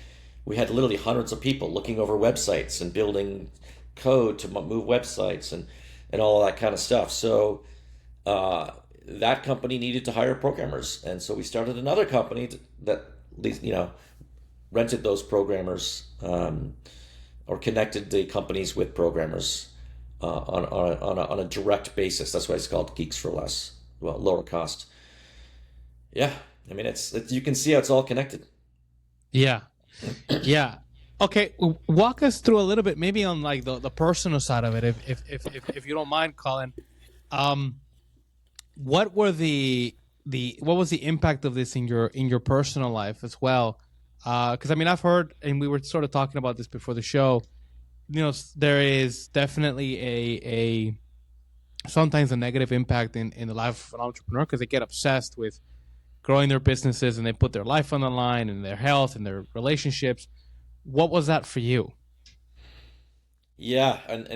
We had literally hundreds of people looking over websites and building code to move websites and all of that kind of stuff. So that company needed to hire programmers. And so we started another company that rented those programmers or connected the companies with programmers on a direct basis. That's why it's called Geeks for Less. Well, lower cost. Yeah. I mean, it's you can see how it's all connected. Yeah. Yeah. Okay. Walk us through a little bit, maybe on the personal side of it, if you don't mind, Colin. What was the impact of this in your personal life as well? Because I've heard, and we were sort of talking about this before the show. There is definitely a sometimes a negative impact in the life of an entrepreneur because they get obsessed with growing their businesses and they put their life on the line and their health and their relationships. What was that for you? Yeah, and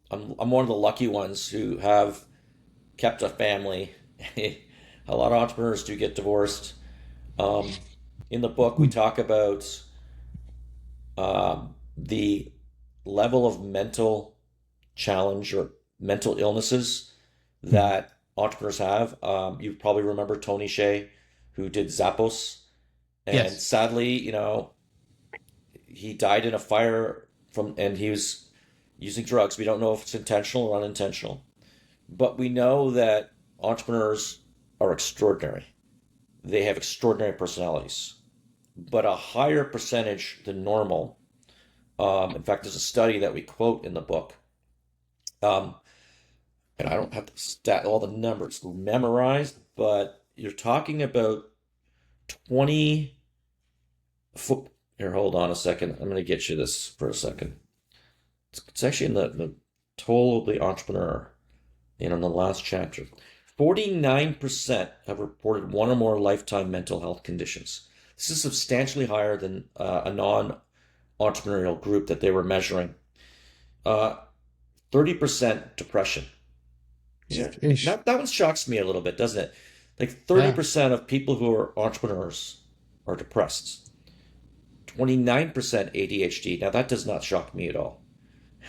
I'm one of the lucky ones who have kept a family. A lot of entrepreneurs do get divorced. In the book, we talk about the level of mental challenge or mental illnesses that entrepreneurs have. You probably remember Tony Hsieh, who did Zappos, and Yes. sadly, he died in a fire and he was using drugs. We don't know if it's intentional or unintentional, but we know that entrepreneurs are extraordinary. They have extraordinary personalities, but a higher percentage than normal. In fact, there's a study that we quote in the book. And I don't have all the numbers memorized, but you're talking about 20 foot. Here, hold on a second. I'm going to get you this for a second. It's actually in the Toll of the Entrepreneur, in the last chapter. 49% have reported one or more lifetime mental health conditions. This is substantially higher than a non-entrepreneurial group that they were measuring. 30% depression. Yeah, that one shocks me a little bit, doesn't it? Like 30% of people who are entrepreneurs are depressed. 29% ADHD. Now that does not shock me at all.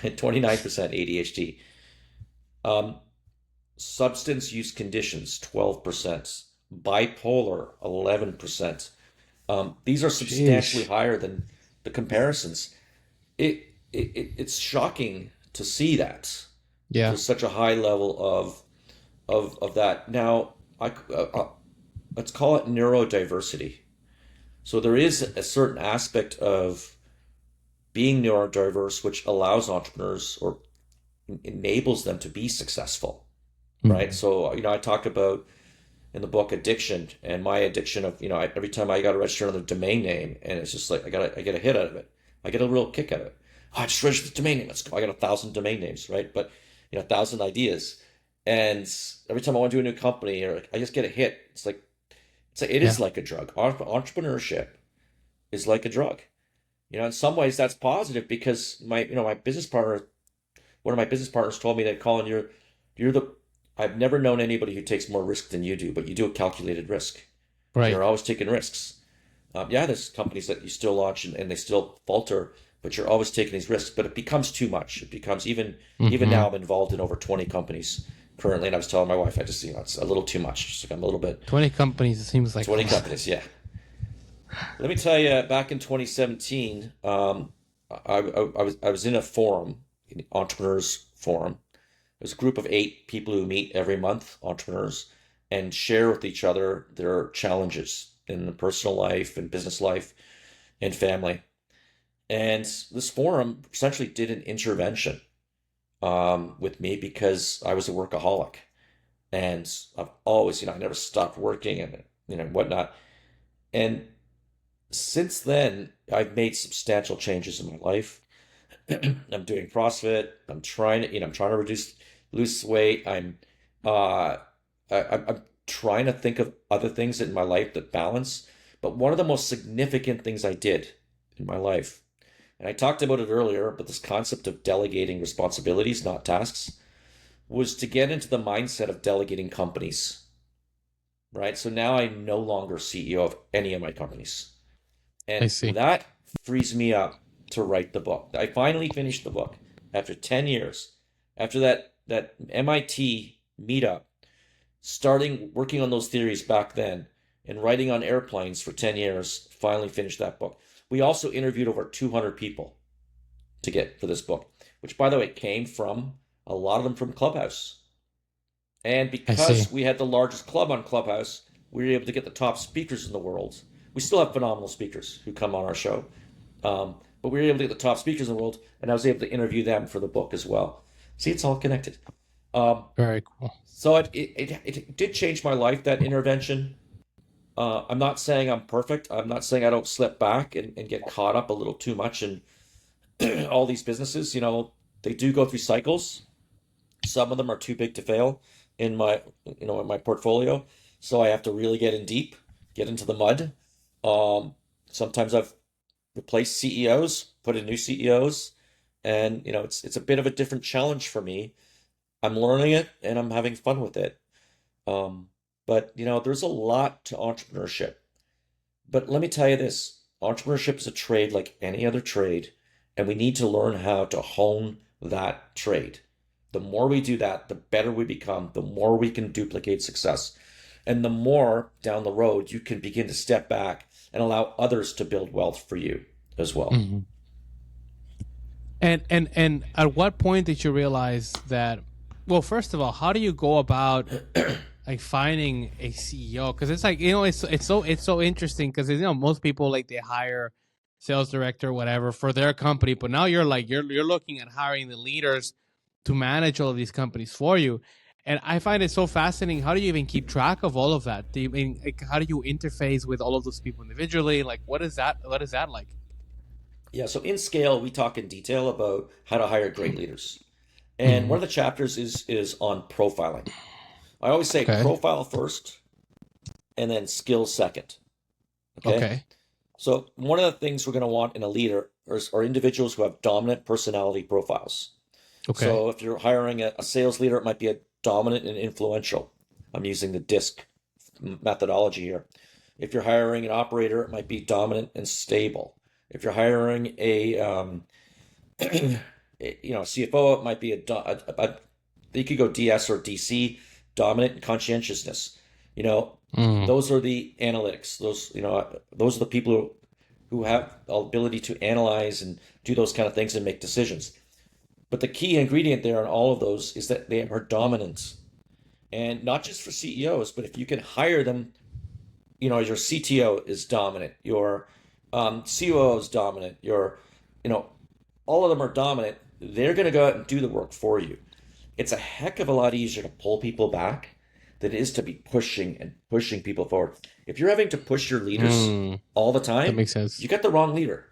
29% ADHD. Substance use conditions, 12%. bipolar 11%. These are substantially Jeez. higher than the comparisons. It's shocking to see that Yeah. there's such a high level of that. Now, let's call it neurodiversity. So there is a certain aspect of being neurodiverse which allows entrepreneurs or enables them to be successful, right? Mhm. So, I talk about in the book addiction and my addiction of, every time I got to register another domain name, and it's just like I get a hit out of it. I get a real kick out of it. Oh, I just registered the domain name. Let's go. I got 1,000 domain names, right? But 1,000 ideas, and every time I want to do a new company, or I just get a hit. It Yeah. is like a drug. Entrepreneurship is like a drug. In some ways that's positive because my business partner, one of my business partners told me that, Colin, you're the I've never known anybody who takes more risk than you do, but you do a calculated risk. Right. You're always taking risks. Yeah, there's companies that you still launch and they still falter, but you're always taking these risks. But it becomes too much. It becomes even Hmm. now. I'm involved in over 20 companies currently, and I was telling my wife, I just it's a little too much. Just like I'm a little bit 20 companies, it seems like a 20 lot. companies. Yeah. Let me tell you, back in 2017, I was in a forum, an entrepreneurs forum. There's a group of 8 people who meet every month, entrepreneurs, and share with each other their challenges in the personal life and business life and family. And this forum essentially did an intervention with me because I was a workaholic, and I've always, I never stopped working and whatnot. And since then, I've made substantial changes in my life. I'm doing CrossFit. I'm trying to lose weight. Uh, I'm trying to think of other things in my life that balance. But one of the most significant things I did in my life, and I talked about it earlier, but this concept of delegating responsibilities, not tasks, was to get into the mindset of delegating companies, right? So now I'm no longer CEO of any of my companies. I And see. that frees me up to write the book. I finally finished the book after 10 years. After that MIT meetup, starting working on those theories back then and writing on airplanes for 10 years, finally finished that book. We also interviewed over 200 people to get for this book, which, by the way, came from a lot of them from Clubhouse. And I see. because we had the largest club on Clubhouse, we were able to get the top speakers in the world. We still have phenomenal speakers who come on our show. But we were able to get the top speakers in the world, and I was able to interview them for the book as well. See, it's all connected. Um, Very cool. so it did change my life, that intervention. I'm not saying I'm perfect. I'm not saying I don't slip back and get caught up a little too much in all these businesses. They do go through cycles. Some of them are too big to fail in my portfolio. So I have to really get in deep, get into the mud. Sometimes I've replaced CEOs, put in new CEOs, and it's a bit of a different challenge for me. I'm learning it and I'm having fun with it. Um, but there's a lot to entrepreneurship. But let me tell you this, entrepreneurship is a trade like any other trade, and we need to learn how to hone that trade. The more we do that, the better we become, the more we can duplicate success. And the more down the road you can begin to step back and allow others to build wealth for you as well. Hmm. And at what point did you realize that? Well, first of all, how do you go about like finding a CEO? Because it's like it's so interesting because most people like they hire sales director whatever for their company, but now you're looking at hiring the leaders to manage all of these companies for you. And I find it so fascinating. How do you even keep track of all of that? Do you mean like how do you interface with all of those people individually? Like what is that? What is that like? Yeah, so in Scale, we talk in detail about how to hire great leaders. And Hmm. one of the chapters is on profiling. I always say Okay. profile first and then skills second. Okay? Okay. So one of the things we're going to want in a leader are individuals who have dominant personality profiles. Okay. So if you're hiring a sales leader, it might be a dominant and influential. I'm using the DISC methodology here. If you're hiring an operator, it might be dominant and stable. If you're hiring CFO, it might be you could go DS or DC, dominant and conscientiousness. You know, those are the analytics. Those are the people who have the ability to analyze and do those kind of things and make decisions. But the key ingredient there in all of those is that they are dominant. And not just for CEOs, but if you can hire them, your CTO is dominant, your COO is dominant, all of them are dominant. They're going to go out and do the work for you. It's a heck of a lot easier to pull people back than it is to be pushing and pushing people forward. If you're having to push your leaders all the time, that makes sense. You got the wrong leader.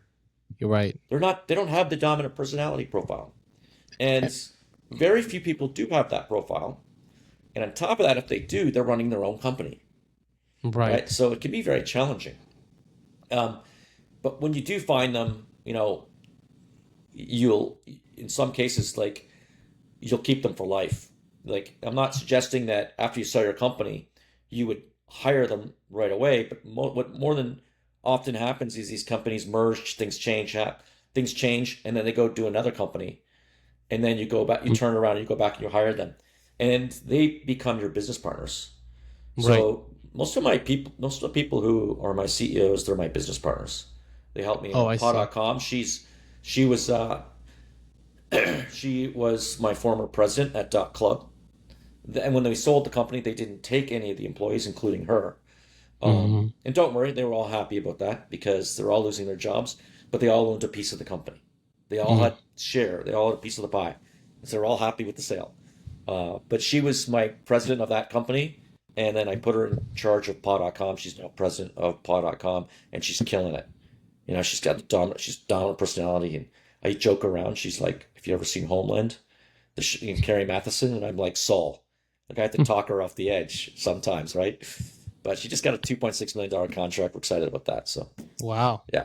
You're right. They don't have the dominant personality profile. And very few people do have that profile. And on top of that, if they do, they're running their own company. Right? So it can be very challenging. But when you do find them, you'll, in some cases, you'll keep them for life. Like, I'm not suggesting that after you sell your company, you would hire them right away. But what more than often happens is these companies merge, things change, and then they go do another company. And then you go back, you turn around and you go back and you hire them. And they become your business partners. So most of the people who are my CEOs, they're my business partners. They help me. Paw.com. She was my former president at .club. And when they sold the company, they didn't take any of the employees, including her. And don't worry, they were all happy about that because they're all losing their jobs, but they all owned a piece of the company. They all had share. They all had a piece of the pie. So they're all happy with the sale. But she was my president of that company, and then I put her in charge of Paw.com. She's now president of Paw.com, and she's killing it. She's got dominant personality, and I joke around. She's like, if you ever seen Homeland, Carrie Matheson, and I'm like Saul. Like, I have to talk her off the edge sometimes, right? But she just got a $2.6 million contract. We're excited about that. So wow, yeah.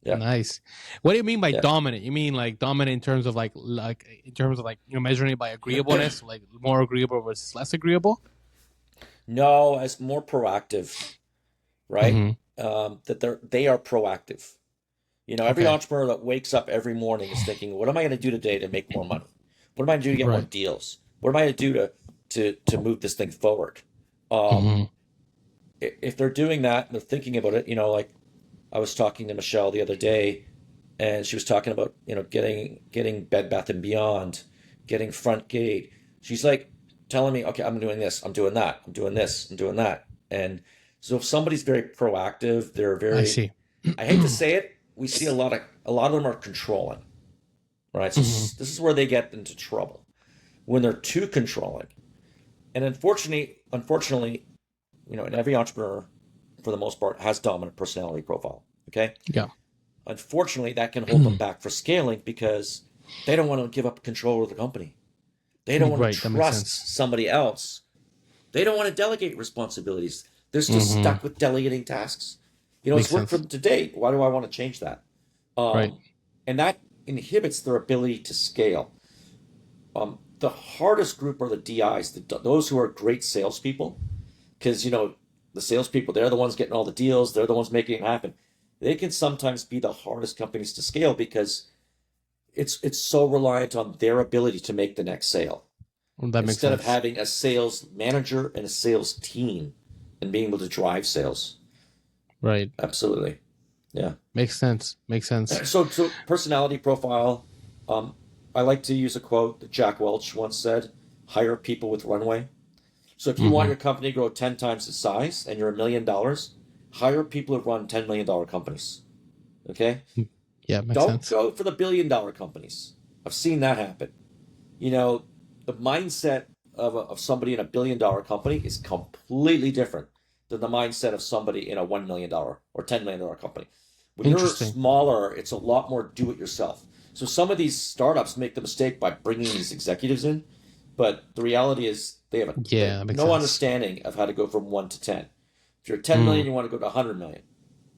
Nice. What do you mean by dominant? You mean like dominant in terms of measuring it by agreeableness, like more agreeable versus less agreeable? No, as more proactive, right? That they are proactive. Every entrepreneur that wakes up every morning is thinking, what am I going to do today to make more money? What am I going to do to get more deals? What am I going to do to move this thing forward? If they're doing that and they're thinking about it, like I was talking to Michelle the other day, and she was talking about, getting Bed Bath & Beyond, getting Front Gate. She's like telling me, okay, I'm doing this, I'm doing that, I'm doing this, I'm doing that. And so if somebody's very proactive, they're very, I see. I hate to say it, we see a lot of them are controlling, right? So this is where they get into trouble, when they're too controlling. And unfortunately, and every entrepreneur, for the most part, has dominant personality profile. Okay. Yeah. Unfortunately, that can hold them back for scaling because they don't want to give up control of the company. They don't want to trust somebody else. They don't want to delegate responsibilities. They're still stuck with delegating tasks. It's worked for them to date. Why do I want to change that? And that inhibits their ability to scale. The hardest group are the DIs, those who are great salespeople, because the salespeople, they're the ones getting all the deals. They're the ones making it happen. They can sometimes be the hardest companies to scale because it's so reliant on their ability to make the next sale. Instead of having a sales manager and a sales team and being able to drive sales. Right. Absolutely. Yeah. Makes sense. So personality profile. I like to use a quote that Jack Welch once said, hire people with runway. So if you want your company to grow 10 times the size and you're $1 million, hire people who run $10 million companies. Okay? Yeah, makes sense. Don't go for the $1 billion companies. I've seen that happen. The mindset of somebody in a $1 billion company is completely different than the mindset of somebody in a $1 million or $10 million company. When you're smaller, it's a lot more do-it-yourself. So some of these startups make the mistake by bringing these executives in, but the reality is they have no understanding of how to go from 1 to 10. If you're 10 million, you want to go to 100 million.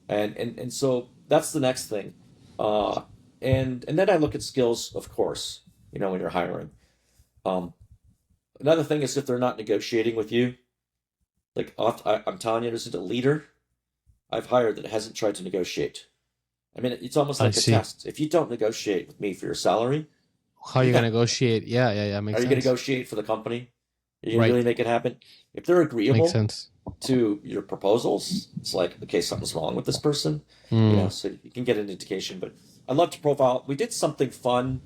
And so that's the next thing. And then I look at skills, of course, when you're hiring. Another thing is if they're not negotiating with you, like I'm telling you, there's a leader I've hired that hasn't tried to negotiate. I mean, it's almost like a test. If you don't negotiate with me for your salary, how are you going to negotiate? Yeah, makes sense. Are you going to negotiate for the company? Are you gonna Right. really make it happen? If they're Makes agreeable sense. to your proposals, it's like, okay, something's wrong with this person, Mm. so you can get an indication. But I'd love to profile. We did something fun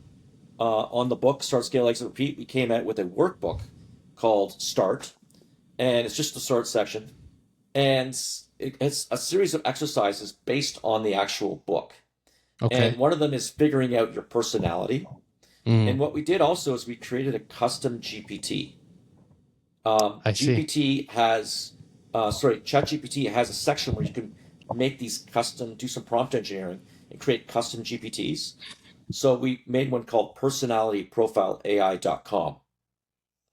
on the book, Start, Scale, Exit, Repeat. We came out with a workbook called Start, and it's just the start section. And it's a series of exercises based on the actual book. And Okay. one of them is figuring out your personality. Mm. And what we did also is we created a custom GPT. I see. ChatGPT has a section where you can make these custom, do some prompt engineering and create custom GPTs. So we made one called personalityprofileai.com.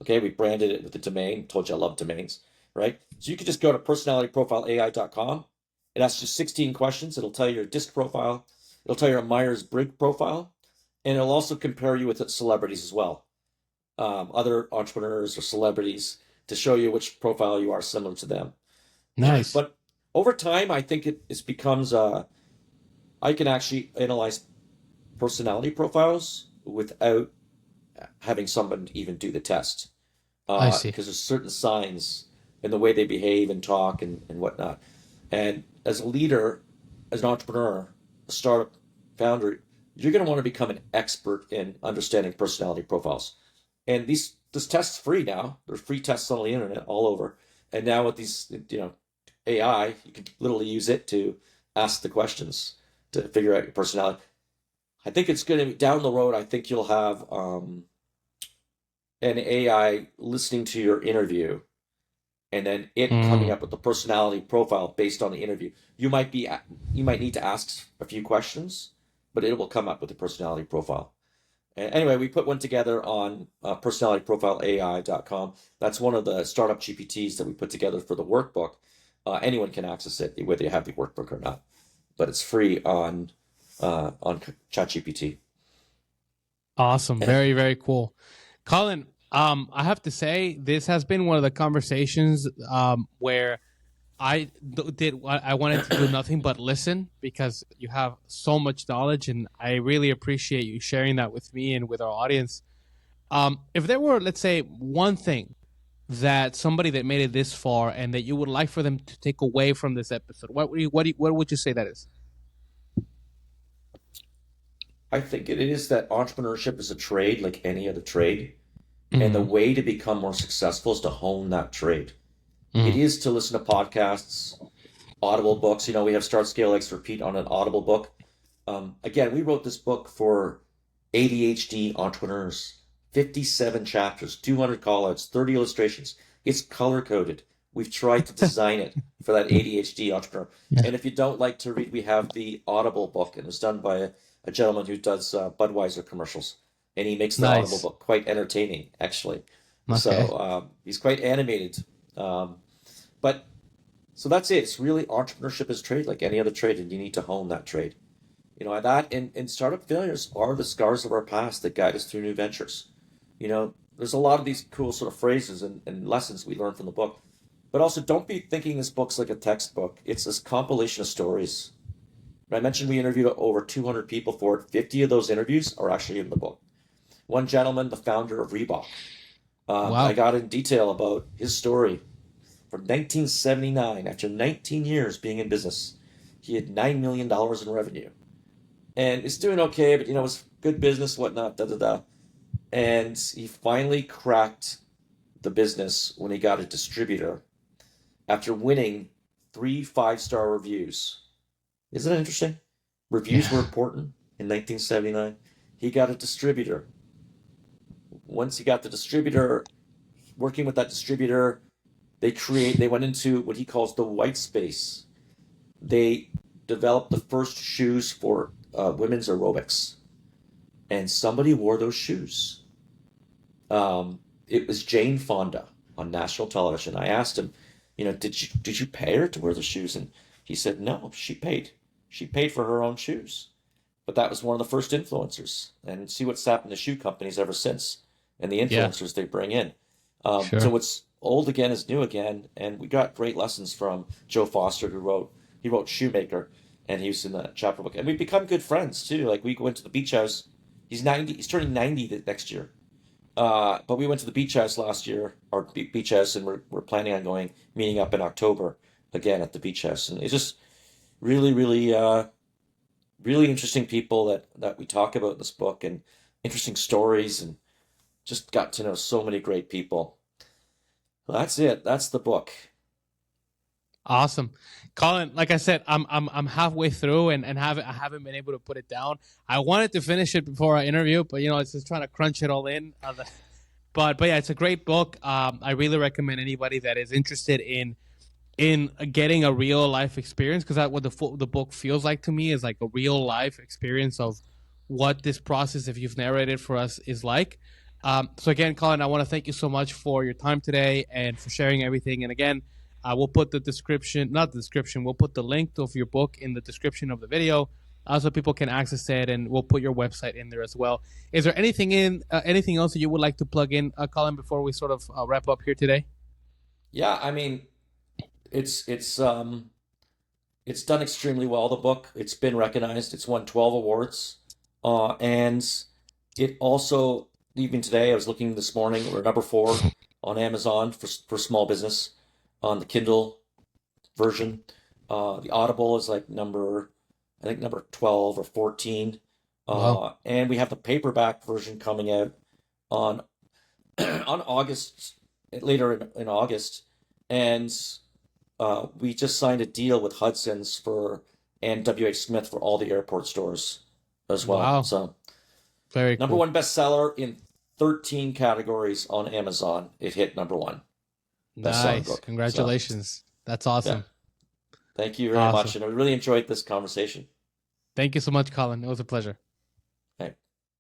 Okay, we branded it with the domain. Told you I love domains, right? So you can just go to personalityprofileai.com. It asks you 16 questions. It'll tell you your DISC profile. It'll tell you your Myers-Briggs profile. And it'll also compare you with celebrities as well, other entrepreneurs or celebrities, to show you which profile you are similar to them. Nice. But over time, I think it becomes, I can actually analyze personality profiles without having someone even do the test, I because see. there's certain signs in the way they behave and talk and whatnot. And as a leader, as an entrepreneur, a startup founder, you're going to want to become an expert in understanding personality profiles. And this test's free now. There's free tests on the internet all over. And now with these, AI, you can literally use it to ask the questions to figure out your personality. I think it's going to be down the road. I think you'll have an AI listening to your interview and then it coming Mm. up with the personality profile based on the interview. You might need to ask a few questions, but it will come up with the personality profile. And anyway, we put one together on personalityprofileai.com. That's one of the startup GPTs that we put together for the workbook. Anyone can access it, whether you have the workbook or not, but it's free on ChatGPT. Awesome. Very, very cool. Colin, I have to say, this has been one of the conversations where I wanted to do nothing but listen because you have so much knowledge, and I really appreciate you sharing that with me and with our audience. If there were, let's say, one thing that somebody that made it this far and that you would like for them to take away from this episode, what would you say that is? I think it is that entrepreneurship is a trade like any other trade. And the Mm-hmm. way to become more successful is to hone that trade. It Mm-hmm. is to listen to podcasts, Audible books. We have Start, Scale, Exit, Repeat on an Audible book. Again, we wrote this book for ADHD entrepreneurs. 57 chapters, 200 callouts, 30 illustrations. It's color coded. We've tried to design it for that ADHD entrepreneur. Yeah. And if you don't like to read, we have the Audible book, and it's done by a gentleman who does Budweiser commercials. And he makes the Audible Nice. book quite entertaining, actually. Okay. So he's quite animated. But so that's it. It's really entrepreneurship is trade like any other trade, and you need to hone that trade. That and startup failures are the scars of our past that guide us through new ventures. There's a lot of these cool sort of phrases and lessons we learn from the book. But also, don't be thinking this book's like a textbook. It's this compilation of stories. I mentioned we interviewed over 200 people for it. 50 of those interviews are actually in the book. One gentleman, the founder of Reebok, I Wow. got in detail about his story from 1979. After 19 years being in business, he had $9 million in revenue. And it's doing okay, but it's good business, whatnot, da da da. And he finally cracked the business when he got a distributor after winning 3 5-star reviews. Isn't it interesting? Reviews were Yeah. important in 1979. He got a distributor. Once he got the distributor, working with that distributor, they went into what he calls the white space. They developed the first shoes for women's aerobics, and somebody wore those shoes. It was Jane Fonda on national television. I asked him, did you pay her to wear the shoes? And he said, no, she paid. She paid for her own shoes. But that was one of the first influencers. And see what's happened to shoe companies ever since, and the Yeah. influencers they bring in. So Sure. what's old again is new again, and we got great lessons from Joe Foster, he wrote Shoemaker, and he was in the chapter book, and we've become good friends too. Like we went to the beach house. He's 90. He's turning 90 next year, But we went to the beach house last year, our beach house, and we're planning on meeting up in October again at the beach house. And it's just really, really, really interesting people that we talk about in this book, and interesting stories, and just got to know so many great people. Well, that's it. That's the book. Awesome, Colin. Like I said, I'm halfway through and I haven't been able to put it down. I wanted to finish it before our interview, but it's just trying to crunch it all in. But yeah, it's a great book. I really recommend anybody that is interested in getting a real life experience, because that's what the book feels like to me, is like a real life experience of what this process, if you've narrated for us, is like. So again, Colin, I want to thank you so much for your time today and for sharing everything. And again, we'll put the description, not the description, we'll put the link of your book in the description of the video, so people can access it, and we'll put your website in there as well. Is there anything else that you would like to plug in, Colin, before we sort of wrap up here today? Yeah, I mean, it's done extremely well. The book, it's been recognized. It's won 12 awards, and it also, even today, I was looking this morning, we're number 4 on Amazon for small business on the Kindle version. The Audible is like number 12 or 14. Wow. And we have the paperback version coming out on on August, later in August, and we just signed a deal with Hudson's and WH Smith for all the airport stores as well. Wow. So Very number cool. 1 bestseller in 13 categories on Amazon. It hit number 1 bestseller Nice. book. Congratulations. That's So, yeah, awesome. thank you very Awesome. much, and I really enjoyed this conversation. Thank you so much, Colin. It was a pleasure.